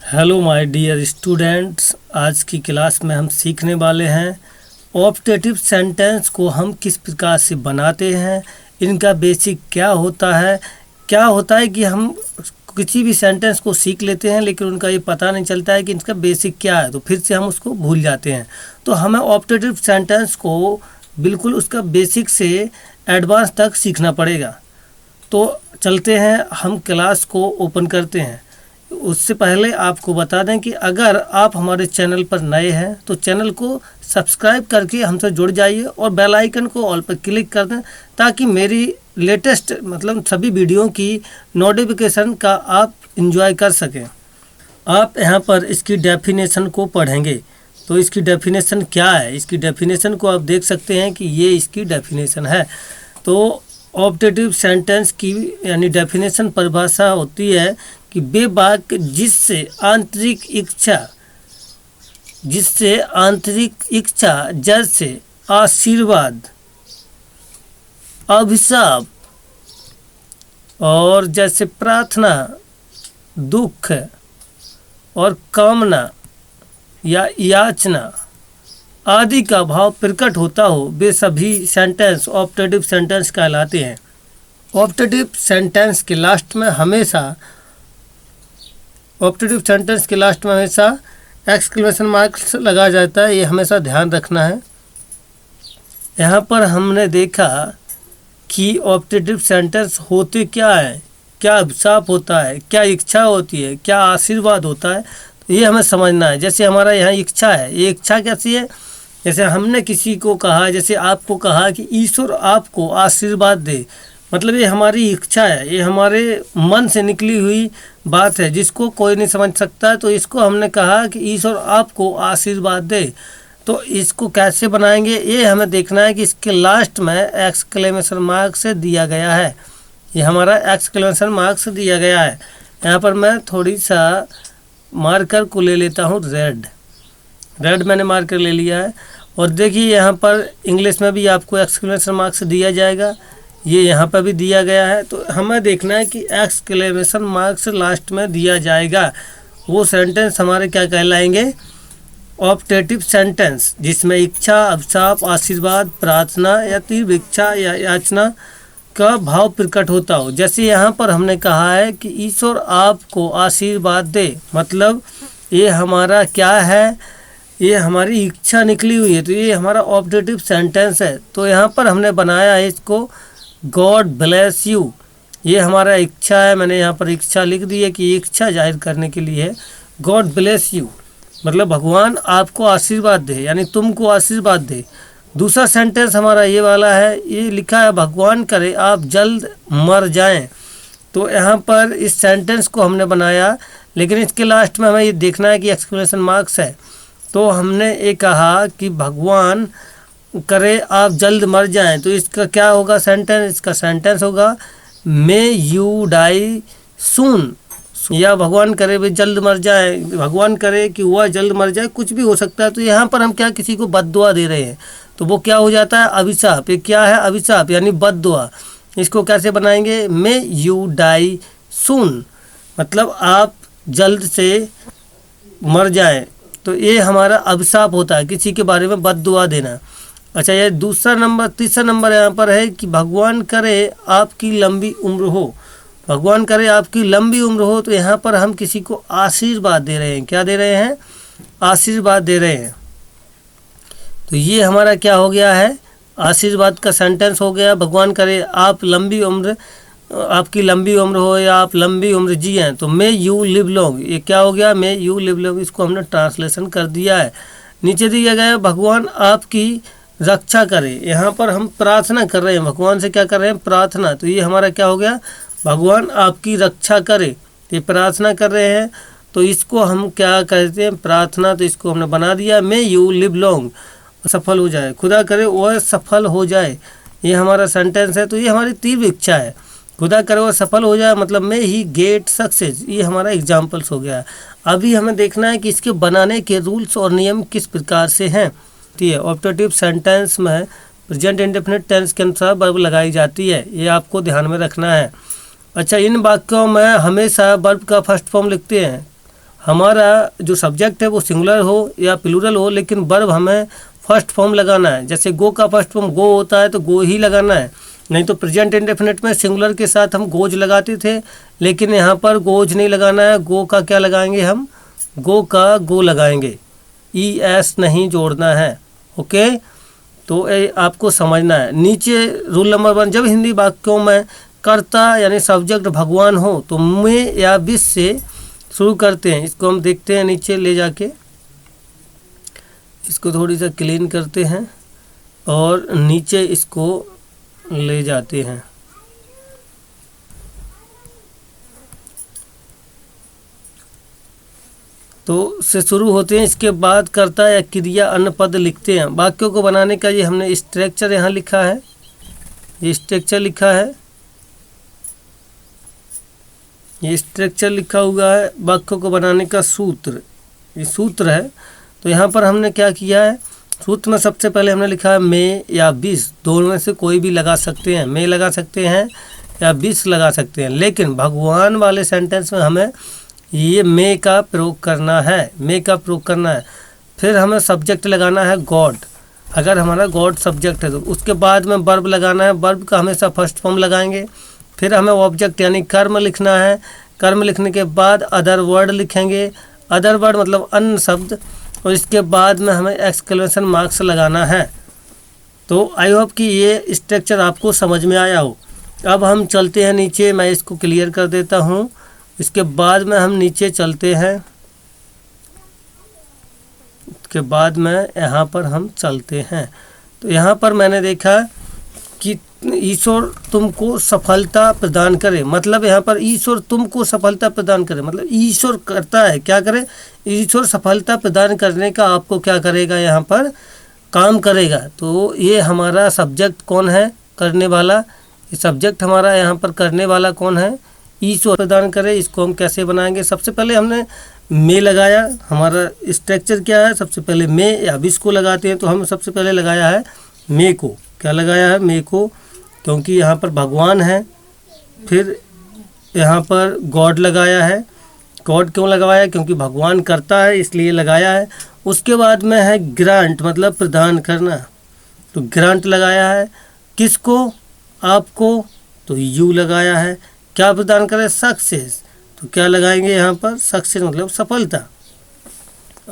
Hello my dear students, आज की class में हम सीखने वाले हैं ऑप्टेटिव सेंटेंस को हम किस प्रकार से बनाते हैं, इनका बेसिक क्या होता है। क्या होता है कि हम किसी भी सेंटेंस को सीख लेते हैं लेकिन उनका ये पता नहीं चलता है कि इसका बेसिक क्या है, तो फिर से हम उसको भूल जाते हैं। तो हमें ऑप्टेटिव सेंटेंस को बिल्कुल उसका बेसिक से एडवांस तक सीखना पड़ेगा। तो चलते हैं, हम क्लास को ओपन करते हैं। उससे पहले आपको बता दें कि अगर आप हमारे चैनल पर नए हैं तो चैनल को सब्सक्राइब करके हमसे जुड़ जाइए और बेल आइकन को ऑल पर क्लिक कर दें ताकि मेरी लेटेस्ट सभी वीडियो की नोटिफिकेशन का आप एंजॉय कर सकें। आप यहाँ पर इसकी डेफिनेशन को पढ़ेंगे तो इसकी डेफिनेशन क्या है, इसकी डेफिनेशन को आप देख सकते हैं कि ये इसकी डेफिनेशन है। तो ऑप्टेटिव सेंटेंस की यानी डेफिनेशन परिभाषा होती है कि वे वाक्य जिससे आंतरिक इच्छा जैसे आशीर्वाद, अभिशाप और जैसे प्रार्थना, दुख और कामना या याचना आदि का भाव प्रकट होता हो, वे सभी सेंटेंस ऑप्टेटिव सेंटेंस कहलाते हैं। ऑप्टेटिव सेंटेंस के लास्ट में हमेशा एक्सक्लेमेशन मार्क्स लगाया जाता है, ये हमेशा ध्यान रखना है। यहाँ पर हमने देखा कि ऑप्टेटिव सेंटेंस होते क्या है, क्या अभिशाप होता है, क्या इच्छा होती है, क्या आशीर्वाद होता है, तो ये हमें समझना है। जैसे हमारा यहाँ इच्छा है, ये इच्छा कैसी है, जैसे हमने किसी को कहा, जैसे आपको कहा कि ईश्वर आपको आशीर्वाद दे, मतलब ये हमारी इच्छा है, ये हमारे मन से निकली हुई बात है जिसको कोई नहीं समझ सकता। तो इसको हमने कहा कि ईश्वर आपको आशीर्वाद दे। तो इसको कैसे बनाएंगे ये हमें देखना है कि इसके लास्ट में एक्सक्लेमेशन मार्क से दिया गया है, ये हमारा एक्सक्लेमेशन मार्क से दिया गया है। यहाँ पर मैं थोड़ी सा मार्कर को ले लेता हूँ, रेड मैंने मार्कर ले लिया है। और देखिए यहाँ पर इंग्लिश में भी आपको एक्सक्लेमेशन मार्क्स दिया जाएगा, ये यहाँ पर भी दिया गया है। तो हमें देखना है कि एक्सक्लेमेशन मार्क्स लास्ट में दिया जाएगा, वो सेंटेंस हमारे क्या कहलाएंगे, ऑप्टेटिव सेंटेंस, जिसमें इच्छा, अभिशाप, आशीर्वाद, प्रार्थना या तीव्र इच्छा या याचना का भाव प्रकट होता हो। जैसे यहाँ पर हमने कहा है कि ईश्वर आपको आशीर्वाद दे, मतलब ये हमारा क्या है, ये हमारी इच्छा निकली हुई है, तो ये हमारा ऑप्टेटिव सेंटेंस है। तो यहाँ पर हमने बनाया है इसको गॉड ब्लेस यू, ये हमारा इच्छा है, मैंने यहाँ पर इच्छा लिख दी है कि इच्छा जाहिर करने के लिए है। गॉड ब्लेस यू मतलब भगवान आपको आशीर्वाद दे, यानी तुमको आशीर्वाद दे। दूसरा सेंटेंस हमारा ये वाला है, ये लिखा है भगवान करे आप जल्द मर जाएं। तो यहाँ पर इस सेंटेंस को हमने बनाया, लेकिन इसके लास्ट में हमें ये देखना है कि एक्सक्लेमेशन मार्क्स है। तो हमने ये कहा कि भगवान करे आप जल्द मर जाएं, तो इसका क्या होगा सेंटेंस, इसका सेंटेंस होगा मे यू डाई सून, या भगवान करे वे जल्द मर जाए, भगवान करे कि वह जल्द मर जाए, कुछ भी हो सकता है। तो यहाँ पर हम क्या किसी को बद्दुआ दे रहे हैं, तो वो क्या हो जाता है, अभिशाप। ये क्या है, अभिशाप यानी बद्दुआ। इसको कैसे बनाएंगे, मे यू डाई सून मतलब आप जल्द से मर जाएं, तो ये हमारा अभिशाप होता है, किसी के बारे में बद्दुआ देना। अच्छा, ये तीसरा नंबर यहाँ पर है कि भगवान करे आपकी लंबी उम्र हो, भगवान करे आपकी लंबी उम्र हो। तो यहाँ पर हम किसी को आशीर्वाद दे रहे हैं, क्या दे रहे हैं, आशीर्वाद दे रहे हैं। तो ये हमारा क्या हो गया है, आशीर्वाद का सेंटेंस हो गया। भगवान करे आप लंबी उम्र, आपकी लंबी उम्र हो या आप लंबी उम्र जिएं, तो मे यू लिव लॉन्ग, ये क्या हो गया, मे यू लिव लॉन्ग। इसको हमने ट्रांसलेशन कर दिया है। नीचे दिया गया है भगवान आपकी रक्षा करे, यहाँ पर हम प्रार्थना कर रहे हैं, भगवान से क्या कर रहे हैं, प्रार्थना। तो ये हमारा क्या हो गया, भगवान आपकी रक्षा करे, ये प्रार्थना कर रहे हैं, तो इसको हम क्या कहते हैं, प्रार्थना। तो इसको हमने बना दिया मे यू लिव लॉन्ग, सफल हो जाए, खुदा करे वह सफल हो जाए, ये हमारा सेंटेंस है। तो ये हमारी तीव्र इच्छा है, खुदा करे वह सफल हो जाए, मतलब मे ही गेट सक्सेस, ये हमारा एग्जाम्पल्स हो गया। अभी हमें देखना है कि इसके बनाने के रूल्स और नियम किस प्रकार से हैं। ऑप्टेटिव सेंटेंस में प्रेजेंट इंडेफिनिट टेंस के अनुसार वर्ब लगाई जाती है, ये आपको ध्यान में रखना है। अच्छा, इन वाक्यों में हमेशा वर्ब का फर्स्ट फॉर्म लिखते हैं, हमारा जो सब्जेक्ट है वो सिंगुलर हो या प्लूरल हो, लेकिन वर्ब हमें फर्स्ट फॉर्म लगाना है। जैसे गो का फर्स्ट फॉर्म गो होता है तो गो ही लगाना है, नहीं तो प्रेजेंट इंडेफिनिट में सिंगुलर के साथ हम गोज लगाते थे, लेकिन यहाँ पर गोज नहीं लगाना है। गो का क्या लगाएंगे हम, गो का गो लगाएंगे, ES नहीं जोड़ना है। ओके, तो ये आपको समझना है। नीचे रूल नंबर 1, जब हिंदी वाक्यों में कर्ता यानी सब्जेक्ट भगवान हो तो में या विश से शुरू करते हैं। इसको हम देखते हैं, नीचे ले जाके इसको थोड़ी सा क्लीन करते हैं और नीचे इसको ले जाते हैं। तो से शुरू होते हैं, इसके बाद कर्ता या क्रिया अन्य पद लिखते हैं। वाक्यों को बनाने का ये हमने स्ट्रक्चर यहाँ लिखा है, ये स्ट्रक्चर लिखा है, ये स्ट्रक्चर लिखा हुआ है। वाक्यों को बनाने का सूत्र, ये सूत्र है। तो यहाँ पर हमने क्या किया है, सूत्र में सबसे पहले हमने लिखा है मे या विश, दोनों में से कोई भी लगा सकते हैं, मे लगा सकते हैं या विश लगा सकते हैं, लेकिन भगवान वाले सेंटेंस में हमें ये मे का प्रयोग करना है, मे का प्रयोग करना है। फिर हमें सब्जेक्ट लगाना है गॉड, अगर हमारा गॉड सब्जेक्ट है तो। उसके बाद में वर्ब लगाना है, वर्ब का हमेशा फर्स्ट फॉर्म लगाएंगे। फिर हमें ऑब्जेक्ट यानी कर्म लिखना है, कर्म लिखने के बाद अदर वर्ड लिखेंगे, अदर वर्ड मतलब अन्य शब्द, और इसके बाद में हमें एक्सक्लेमेशन मार्क्स लगाना है। तो आई होप कि ये स्ट्रक्चर आपको समझ में आया हो। अब हम चलते हैं नीचे, मैं इसको क्लियर कर देता हूँ। इसके बाद में हम नीचे चलते हैं, इसके बाद में यहाँ पर हम चलते हैं। तो यहाँ पर मैंने देखा कि ईश्वर तुमको सफलता प्रदान करे, मतलब यहाँ पर ईश्वर तुमको सफलता प्रदान करे, मतलब ईश्वर करता है, क्या करे, ईश्वर सफलता प्रदान करने का आपको क्या करेगा, यहाँ पर काम करेगा। तो ये हमारा सब्जेक्ट कौन है, करने वाला, ये सब्जेक्ट हमारा यहाँ पर करने वाला कौन है, ईश्वर प्रदान करे। इसको हम कैसे बनाएंगे, सबसे पहले हमने मे लगाया, हमारा स्ट्रक्चर क्या है, सबसे पहले मे या विश को लगाते हैं। तो हम सबसे पहले लगाया है मे को, क्या लगाया है, मे को, क्योंकि यहाँ पर भगवान है। फिर यहाँ पर गॉड लगाया है, गॉड क्यों लगाया है, क्योंकि भगवान करता है इसलिए लगाया है। उसके बाद में है ग्रांट, मतलब प्रदान करना, तो ग्रांट लगाया है। किसको, आपको, तो यू लगाया है। क्या प्रदान करे, सक्सेस, तो क्या लगाएंगे यहाँ पर, सक्सेस मतलब सफलता।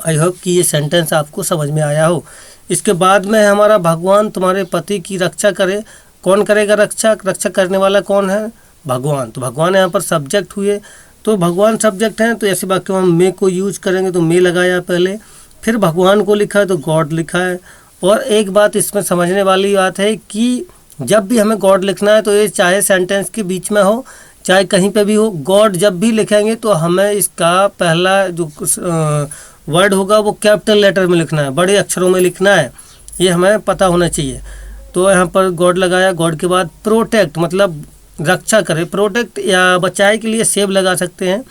आई होप कि ये सेंटेंस आपको समझ में आया हो। इसके बाद में हमारा भगवान तुम्हारे पति की रक्षा करे, कौन करेगा रक्षा, रक्षा करने वाला कौन है, भगवान। तो भगवान यहाँ पर सब्जेक्ट हुए, तो भगवान सब्जेक्ट हैं, तो ऐसे वाक्यों में हम मे को यूज करेंगे, तो मे लगाया पहले, फिर भगवान को लिखा है तो गॉड लिखा है। और एक बात इसमें समझने वाली बात है कि जब भी हमें गॉड लिखना है तो ये चाहे सेंटेंस के बीच में हो चाहे कहीं पे भी हो, गॉड जब भी लिखेंगे तो हमें इसका पहला जो वर्ड होगा वो कैपिटल लेटर में लिखना है, बड़े अक्षरों में लिखना है, ये हमें पता होना चाहिए। तो यहाँ पर गॉड लगाया, गॉड के बाद प्रोटेक्ट मतलब रक्षा करे, प्रोटेक्ट या बचाए के लिए सेव लगा सकते हैं।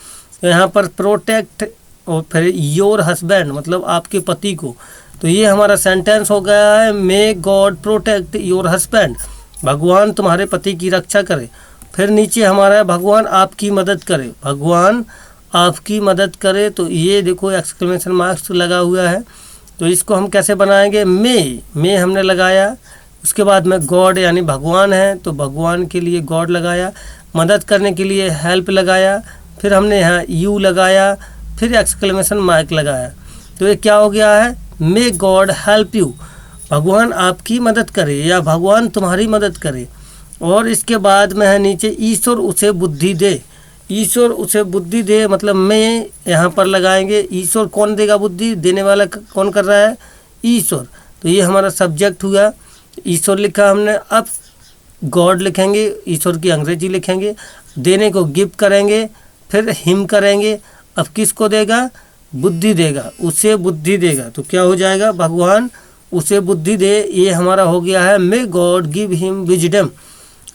तो यहाँ पर प्रोटेक्ट, और फिर योर हस्बैंड मतलब आपके पति को। तो ये हमारा सेंटेंस हो गया है, may God protect your husband, भगवान तुम्हारे पति की रक्षा करे। फिर नीचे हमारा भगवान आपकी मदद करे, भगवान आपकी मदद करे, तो ये देखो एक्सक्लेमेशन मार्क्स लगा हुआ है। तो इसको हम कैसे बनाएंगे, मे हमने लगाया, उसके बाद में गॉड यानी भगवान है तो भगवान के लिए गॉड लगाया, मदद करने के लिए हेल्प लगाया, फिर हमने यहाँ यू लगाया, फिर एक्सक्लेमेशन मार्क लगाया। तो ये क्या हो गया है, मे गॉड हेल्प यू, भगवान आपकी मदद करे या भगवान तुम्हारी मदद करे। और इसके बाद में है नीचे ईश्वर उसे बुद्धि दे, ईश्वर उसे बुद्धि दे मतलब मैं यहाँ पर लगाएंगे, ईश्वर कौन देगा बुद्धि, देने वाला कौन कर रहा है, ईश्वर। तो ये हमारा सब्जेक्ट हुआ, ईश्वर लिखा हमने। अब गॉड लिखेंगे, ईश्वर की अंग्रेजी लिखेंगे, देने को गिव करेंगे, फिर हिम करेंगे। अब किसको देगा, बुद्धि देगा, उसे बुद्धि देगा। तो क्या हो जाएगा, भगवान उसे बुद्धि दे, ये हमारा हो गया है may God give him wisdom.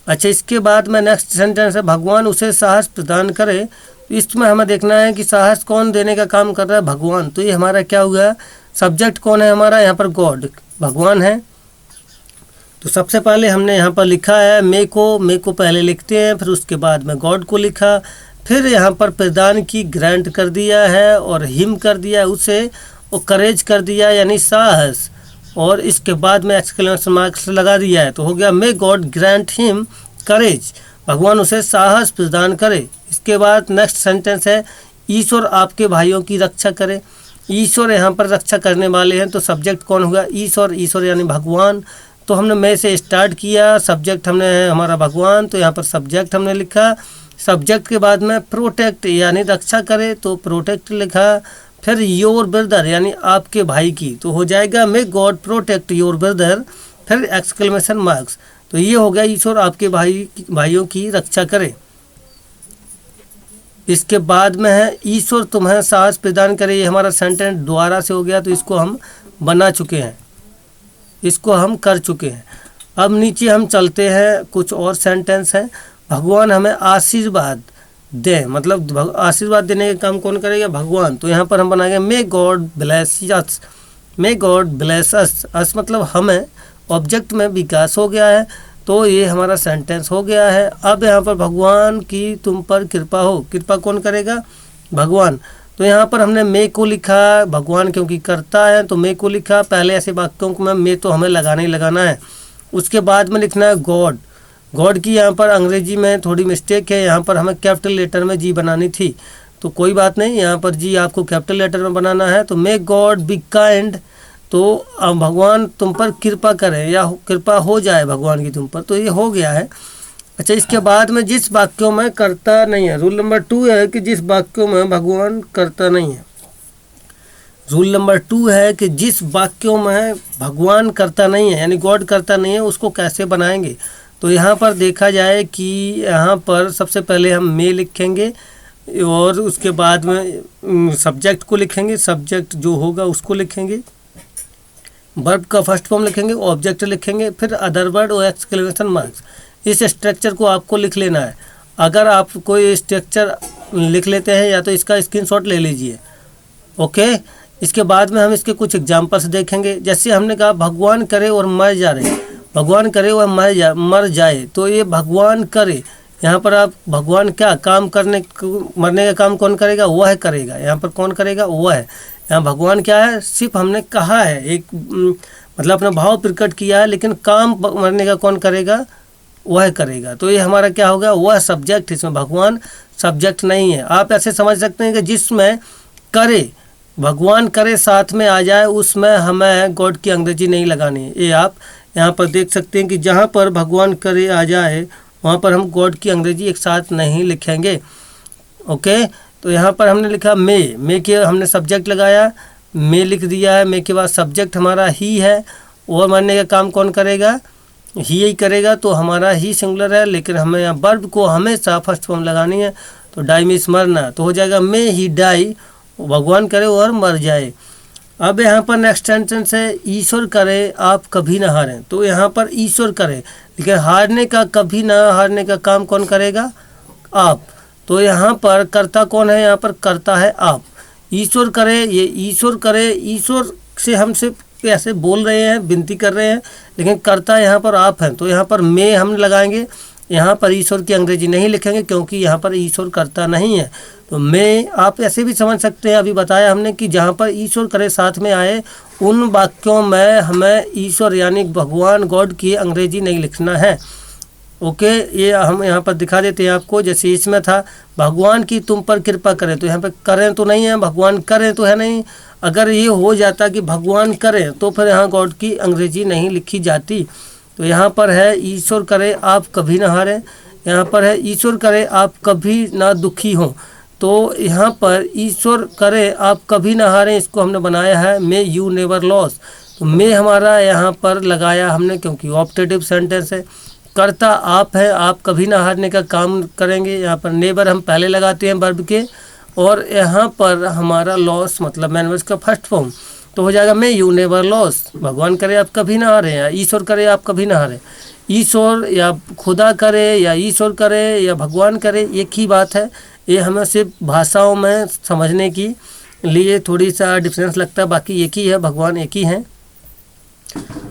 अच्छा, इसके बाद में नेक्स्ट सेंटेंस है भगवान उसे साहस प्रदान करे। इसमें हमें देखना है कि साहस कौन देने का काम कर रहा है, भगवान। तो ये हमारा क्या हुआ, सब्जेक्ट कौन है हमारा, यहाँ पर गॉड, भगवान है। तो सबसे पहले हमने यहाँ पर लिखा है मे को पहले लिखते हैं, फिर उसके बाद में गॉड को लिखा, फिर यहाँ पर प्रदान की ग्रांट कर दिया है और हिम कर दिया है उसे, और करेज कर दिया यानी साहस, और इसके बाद में एक्सक्लेमेशन मार्क्स लगा दिया है, तो हो गया मे गॉड ग्रांट हिम करेज, भगवान उसे साहस प्रदान करे। इसके बाद नेक्स्ट सेंटेंस है ईश्वर आपके भाइयों की रक्षा करे। ईश्वर यहाँ पर रक्षा करने वाले हैं, तो सब्जेक्ट कौन होगा? ईश्वर, ईश्वर यानी भगवान। तो हमने मैं से स्टार्ट किया, सब्जेक्ट हमने है हमारा भगवान, तो यहाँ पर सब्जेक्ट हमने लिखा। सब्जेक्ट के बाद में प्रोटेक्ट यानी रक्षा करे, तो प्रोटेक्ट लिखा। फिर योर ब्रदर यानी आपके भाई की, तो हो जाएगा may God protect your brother, फिर एक्सक्लेमेशन मार्क्स। तो ये हो गया ईश्वर आपके भाइयों की रक्षा करे। इसके बाद में है ईश्वर तुम्हें साहस प्रदान करे। ये हमारा सेंटेंस दोबारा से हो गया, तो इसको हम बना चुके हैं, इसको हम कर चुके हैं। अब नीचे हम चलते हैं, कुछ और सेंटेंस हैं। भगवान हमें आशीर्वाद दे, मतलब आशीर्वाद देने का काम कौन करेगा? भगवान। तो यहाँ पर हम बनाएंगे may God bless us, may God bless us. Us मतलब हमें, ऑब्जेक्ट में विकास हो गया है, तो ये हमारा सेंटेंस हो गया है। अब यहाँ पर भगवान की तुम पर कृपा हो, कृपा कौन करेगा? भगवान। तो यहाँ पर हमने मे को लिखा, भगवान क्योंकि करता है तो मे को लिखा। पहले ऐसे वाक्यों को मे तो हमें लगाना ही लगाना है। उसके बाद में लिखना है गॉड। गॉड की यहाँ पर अंग्रेजी में थोड़ी मिस्टेक है, यहाँ पर हमें कैपिटल लेटर में जी बनानी थी, तो कोई बात नहीं, यहाँ पर जी आपको कैपिटल लेटर में बनाना है। तो मे गॉड बी काइंड, तो भगवान तुम पर कृपा करें या कृपा हो जाए भगवान की तुम पर, तो ये हो गया है। अच्छा, इसके बाद में जिस वाक्यों में करता नहीं है, रूल नंबर 2 है कि जिस वाक्यों में भगवान करता नहीं है, रूल नंबर 2 है कि जिस वाक्यों में भगवान करता नहीं है यानी गॉड करता नहीं है, उसको कैसे बनाएंगे। तो यहाँ पर देखा जाए कि यहाँ पर सबसे पहले हम मे लिखेंगे और उसके बाद में सब्जेक्ट को लिखेंगे, सब्जेक्ट जो होगा उसको लिखेंगे, वर्ब का फर्स्ट फॉर्म लिखेंगे, ऑब्जेक्ट लिखेंगे, फिर अदर वर्ड और एक्सक्लेमेशन मार्क्स। इस स्ट्रक्चर को आपको लिख लेना है। अगर आप कोई स्ट्रक्चर लिख लेते हैं या तो इसका स्क्रीनशॉट ले लीजिए, ओके। इसके बाद में हम इसके कुछ एग्जांपल्स देखेंगे। जैसे हमने कहा भगवान करे और मर जा रहे, भगवान करे और मर जाए, तो ये भगवान करे, यहाँ पर आप भगवान क्या काम करने, मरने का काम कौन करेगा? वह करेगा। यहाँ पर कौन करेगा? वह है। यहाँ भगवान क्या है? सिर्फ हमने कहा है, एक मतलब अपना भाव प्रकट किया है, लेकिन काम मरने का कौन करेगा? वह करेगा। तो ये हमारा क्या होगा? वह सब्जेक्ट, इसमें भगवान सब्जेक्ट नहीं है। आप ऐसे समझ सकते हैं कि जिसमें करे, भगवान करे साथ में आ जाए, उसमें हमें गॉड की अंग्रेजी नहीं लगानी है। ये आप यहाँ पर देख सकते हैं कि जहाँ पर भगवान करे आ जाए वहाँ पर हम गॉड की अंग्रेजी एक साथ नहीं लिखेंगे, ओके। तो यहाँ पर हमने लिखा मे के हमने सब्जेक्ट लगाया, मे लिख दिया है। मे के बाद सब्जेक्ट हमारा ही है, और मरने का काम कौन करेगा? ही करेगा, तो हमारा ही सिंगुलर है, लेकिन हमें यहाँ वर्ब को हमेशा फर्स्ट फॉर्म लगानी है। तो डाई मीन्स मरना, तो हो जाएगा मे ही डाई, भगवान करे और मर जाए। अब यहाँ पर नेक्स्ट सेंटेंस है ईश्वर करे आप कभी ना हारें। तो यहाँ पर ईश्वर करे, लेकिन हारने का, कभी ना हारने का काम कौन करेगा? आप। तो यहाँ पर कर्ता कौन है? यहाँ पर कर्ता है आप। ईश्वर करे, ये ईश्वर करे, ईश्वर से हम सिर्फ ऐसे बोल रहे हैं, विनती कर रहे हैं, लेकिन कर्ता यहाँ पर आप हैं। तो यहाँ पर मे हम लगाएंगे, यहाँ पर ईश्वर की अंग्रेजी नहीं लिखेंगे क्योंकि यहाँ पर ईश्वर कर्ता नहीं है। तो मैं आप ऐसे भी समझ सकते हैं, अभी बताया हमने कि जहाँ पर ईश्वर करे साथ में आए, उन वाक्यों में हमें ईश्वर यानी भगवान गॉड की अंग्रेजी नहीं लिखना है, ओके। ये हम यहाँ पर दिखा देते हैं आपको। जैसे इसमें था भगवान की तुम पर कृपा करें, तो यहाँ पर करें तो नहीं है, भगवान करें तो है नहीं। अगर ये हो जाता कि भगवान करें तो फिर यहाँ गॉड की अंग्रेजी नहीं लिखी जाती। तो यहाँ पर है ईश्वर करे आप कभी ना हारें, यहाँ पर है ईश्वर करे आप कभी ना दुखी हों। तो यहाँ पर ईश्वर करे आप कभी ना हारें, इसको हमने बनाया है मे यू नेवर लॉस। तो मे हमारा यहाँ पर लगाया हमने क्योंकि ऑप्टेटिव सेंटेंस है। कर्ता आप है, आप कभी ना हारने का काम करेंगे। यहाँ पर नेवर हम पहले लगाते हैं वर्ब के, और यहाँ पर हमारा लॉस मतलब मैनवर्स का फर्स्ट फॉर्म, तो हो जाएगा मे यू नेवर लॉस। भगवान करे आप कभी ना हारें या ईश्वर करे आप कभी ना हारें। ईश्वर या खुदा करे या ईश्वर करे या भगवान करे, एक ही बात है। ये हमें सिर्फ भाषाओं में समझने की लिए थोड़ी सा डिफरेंस लगता है, बाकी एक ही है, भगवान एक ही हैं।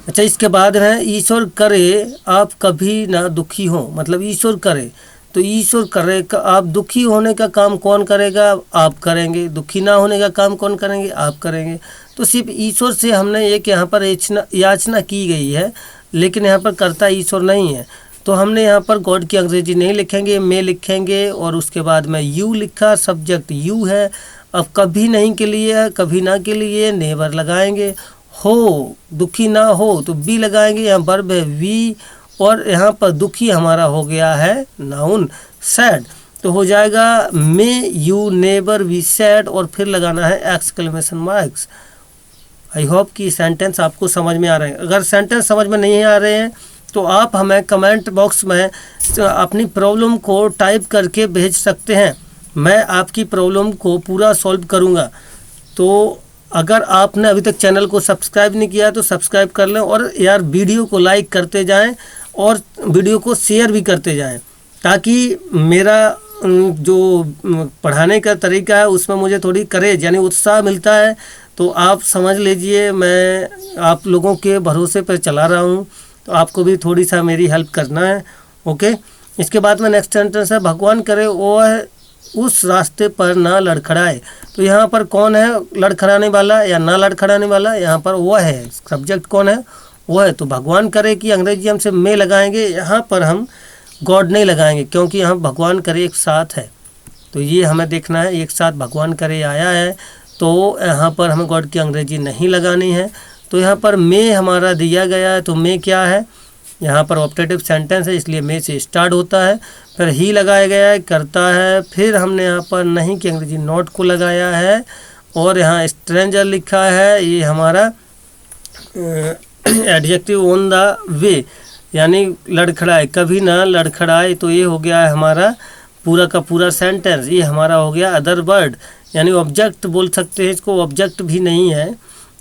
अच्छा, इसके बाद है ईश्वर करे आप कभी ना दुखी हो, मतलब ईश्वर करे तो ईश्वर करेगा। आप दुखी होने का काम कौन करेगा? आप करेंगे। दुखी ना होने का काम कौन करेंगे? आप करेंगे। तो सिर्फ ईश्वर से हमने एक यहाँ पर याचना की गई है, लेकिन यहाँ पर कर्ता ईश्वर नहीं है। तो हमने यहाँ पर गॉड की अंग्रेजी नहीं लिखेंगे, मे लिखेंगे और उसके बाद में यू लिखा, सब्जेक्ट यू है। अब कभी नहीं के लिए है, कभी ना के लिए नेवर लगाएंगे। हो, दुखी ना हो तो बी लगाएंगे। यहाँ वर्ब है वी और यहाँ पर दुखी हमारा हो गया है नाउन सैड। तो हो जाएगा may you never be sad और फिर लगाना है एक्सक्लेमेशन मार्क्स। आई होप कि सेंटेंस आपको समझ में आ रहे हैं। अगर सेंटेंस समझ में नहीं आ रहे हैं तो आप हमें कमेंट बॉक्स में अपनी प्रॉब्लम को टाइप करके भेज सकते हैं। मैं आपकी प्रॉब्लम को पूरा सॉल्व करूंगा। तो अगर आपने अभी तक चैनल को सब्सक्राइब नहीं किया तो सब्सक्राइब कर लें और यार वीडियो को लाइक करते जाएं और वीडियो को शेयर भी करते जाएं, ताकि मेरा जो पढ़ाने का तरीका है उसमें मुझे थोड़ी करेज यानी उत्साह मिलता है। तो आप समझ लीजिए मैं आप लोगों के भरोसे पर चला रहा हूँ, तो आपको भी थोड़ी सा मेरी हेल्प करना है। ओके, इसके बाद में नेक्स्ट सेंटेंस है भगवान करे वह उस रास्ते पर ना लड़खड़ाए। तो यहाँ पर कौन है लड़खड़ाने वाला या ना लड़खड़ाने वाला? यहाँ पर वह है। सब्जेक्ट कौन है? वह है। तो भगवान करे की अंग्रेजी हम से मे लगाएंगे, यहाँ पर हम गॉड नहीं लगाएंगे क्योंकि यहाँ भगवान करे एक साथ है। तो ये हमें देखना है, एक साथ भगवान करे आया है, तो यहाँ पर हमें गॉड की अंग्रेजी नहीं लगानी है। तो यहाँ पर मे हमारा दिया गया है, तो मे क्या है? यहाँ पर ऑप्टेटिव सेंटेंस है इसलिए मे से स्टार्ट होता है। फिर ही लगाया गया है, करता है। फिर हमने यहाँ पर नहीं की अंग्रेजी नॉट को लगाया है और यहाँ स्ट्रेंजर लिखा है। ये हमारा एडजेक्टिव ऑन द वे यानी लड़खड़ाए, कभी ना लड़खड़ाए। तो ये हो गया है हमारा पूरा का पूरा सेंटेंस। ये हमारा हो गया अदर वर्ड यानी ऑब्जेक्ट बोल सकते हैं इसको। ऑब्जेक्ट भी नहीं है,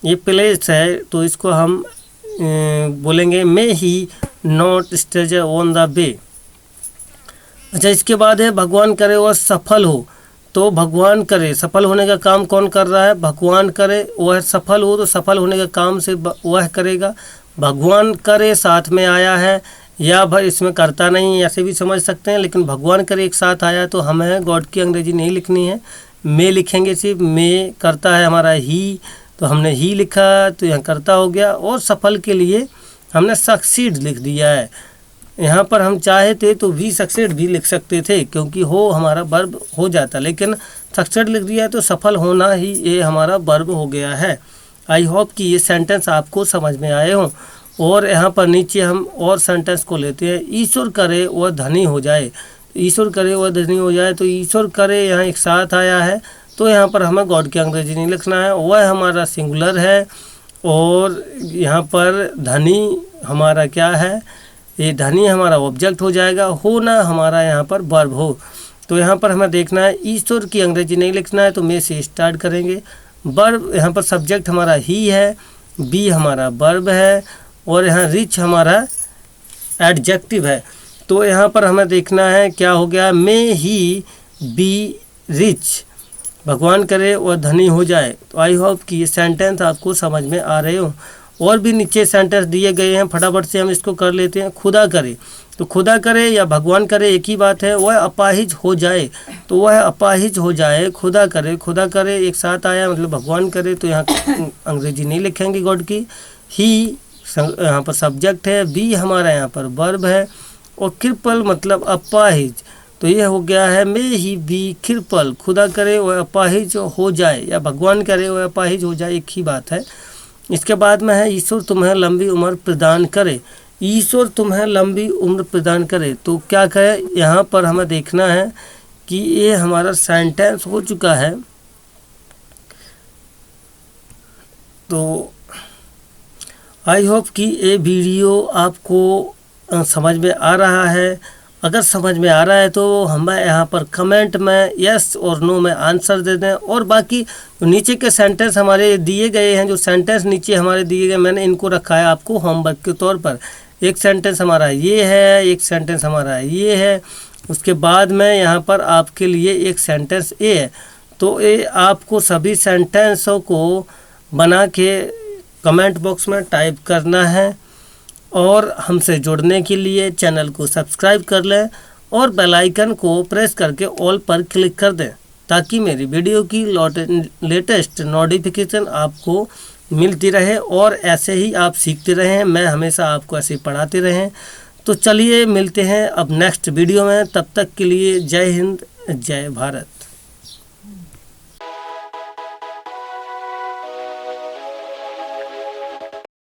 ये प्लेस है, तो इसको हम बोलेंगे may he not stranger on the way. अच्छा, इसके बाद है भगवान करे वह सफल हो। तो भगवान करे, सफल होने का काम कौन कर रहा है? भगवान करे वह सफल हो, तो सफल होने का काम से वह करेगा। भगवान करे साथ में आया है, या भाई इसमें करता नहीं ऐसे भी समझ सकते हैं, लेकिन भगवान करे एक साथ आया तो हमें गॉड की अंग्रेजी नहीं लिखनी है, मे लिखेंगे सिर्फ। मे करता है हमारा ही, तो हमने ही लिखा तो यहाँ करता हो गया। और सफल के लिए हमने सक्सीड लिख दिया है। यहाँ पर हम चाहे थे तो वी सक्सेड भी लिख सकते थे क्योंकि हो हमारा वर्ब हो जाता, लेकिन सक्सेड लिख दिया है तो सफल होना ही ये हमारा वर्ब हो गया है। आई होप कि ये सेंटेंस आपको समझ में आए हों। और यहाँ पर नीचे हम और सेंटेंस को लेते हैं। ईश्वर करे वह धनी हो जाए। ईश्वर करे वह धनी हो जाए, तो ईश्वर करे यहाँ एक साथ आया है, तो यहाँ पर हमें गॉड की अंग्रेजी नहीं लिखना है। वह हमारा सिंगुलर है और यहाँ पर धनी हमारा क्या है? ये धनी हमारा ऑब्जेक्ट हो जाएगा। होना हमारा यहाँ पर वर्ब हो। तो यहाँ पर हमें देखना है ईश्वर की अंग्रेजी नहीं लिखना है, तो मे से स्टार्ट करेंगे। वर्ब यहाँ पर सब्जेक्ट हमारा ही है, बी हमारा वर्ब है और यहाँ रिच हमारा एडजेक्टिव है। तो यहाँ पर हमें देखना है क्या हो गया? मे ही बी रिच, भगवान करे वह धनी हो जाए। तो आई होप कि ये सेंटेंस आपको समझ में आ रहे हो। और भी नीचे सेंटेंस दिए गए हैं, फटाफट से हम इसको कर लेते हैं। खुदा करे, तो खुदा करे या भगवान करे एक ही बात है। वह अपाहिज हो जाए, तो वह अपाहिज हो जाए। खुदा करे एक साथ आया मतलब भगवान करे, तो यहाँ अंग्रेजी नहीं लिखेंगे गॉड की। ही यहाँ पर सब्जेक्ट है, बी हमारा यहाँ पर वर्ब है और कृपल मतलब अपाहिज। तो ये हो गया है मे ही बी कृपल। खुदा करे वह अपाहिज हो जाए या भगवान करे वह अपाहिज हो जाए, एक ही बात है। इसके बाद में है ईश्वर तुम्हें लंबी उम्र प्रदान करे। ईश्वर तुम्हें लंबी उम्र प्रदान करे, तो क्या कहे? यहाँ पर हमें देखना है कि ये हमारा सेंटेंस हो चुका है। तो आई होप कि ये वीडियो आपको समझ में आ रहा है। अगर समझ में आ रहा है तो हमें यहाँ पर कमेंट में यस और नो में आंसर दे दें। और बाकी जो नीचे के सेंटेंस हमारे दिए गए हैं, जो सेंटेंस नीचे हमारे दिए गए, मैंने इनको रखा है आपको होमवर्क के तौर पर। एक सेंटेंस हमारा ये है, एक सेंटेंस हमारा ये है, उसके बाद में यहाँ पर आपके लिए एक सेंटेंस ए है। तो ये आपको सभी सेंटेंसों को बना के कमेंट बॉक्स में टाइप करना है। और हमसे जुड़ने के लिए चैनल को सब्सक्राइब कर लें और बेल आइकन को प्रेस करके ऑल पर क्लिक कर दें ताकि मेरी वीडियो की लेटेस्ट नोटिफिकेशन आपको मिलती रहे और ऐसे ही आप सीखते रहें। मैं हमेशा आपको ऐसे ही पढ़ाते रहें। तो चलिए मिलते हैं अब नेक्स्ट वीडियो में। तब तक के लिए जय हिंद, जय भारत।